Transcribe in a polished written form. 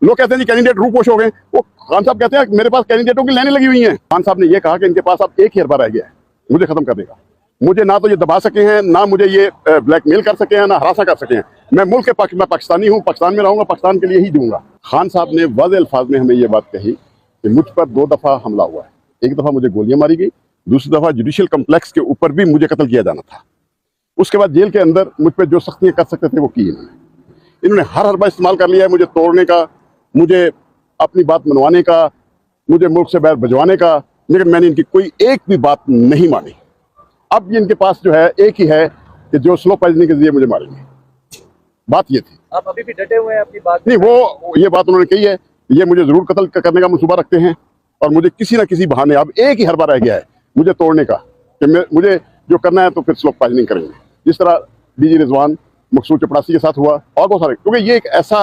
लोग कहते हैं जी कैंडिडेट रूपोश हो गए, वो खान साहब कहते हैं मेरे पास कैंडिडेटों की लाइनें लगी हुई हैं। खान साहब ने ये कहा कि इनके पास अब एक ही हरबा रह गया है मुझे खत्म करने का। मुझे ना तो ये दबा सके हैं, ना मुझे ये ब्लैकमेल कर सके हैं, ना हरासा कर सके हैं। मैं मुल्क के पक्ष में पाकिस्तानी हूँ, पाकिस्तान में रहूंगा, पाकिस्तान के लिए ही दूंगा। खान साहब ने वाज़ेह अल्फाज में हमें ये बात कही कि मुझ पर 2 दफा हमला हुआ है। एक दफा मुझे गोलियां मारी गई, दूसरी दफा जुडिशियल कम्प्लेक्स के ऊपर भी मुझे कत्ल किया जाना था। उसके बाद जेल के अंदर मुझ पर जो सख्तियां कर सकते थे वो की इन्होंने हर हरबा इस्तेमाल कर लिया है मुझे तोड़ने का, मुझे अपनी बात मनवाने का, मुझे मुल्क से बाहर भिजवाने का, लेकिन मैंने इनकी कोई एक भी बात नहीं मानी। अब इनके पास जो है एक ही है कि जो स्लो पॉइजनिंग के जरिए मुझे मारेंगे। बात ये थी। आप अभी भी डटे हुए हैं अपनी बात? नहीं, वो ये बात उन्होंने कही है, ये मुझे जरूर कत्ल करने का मंसूबा रखते हैं और मुझे किसी ना किसी बहाने अब एक ही हरबा रह गया है मुझे तोड़ने का कि मुझे जो करना है तो फिर स्लो पॉइजनिंग करेंगे, जिस तरह डीजी रिजवान मकसूद चपड़ासी के साथ हुआ और बहुत सारे। क्योंकि ये एक ऐसा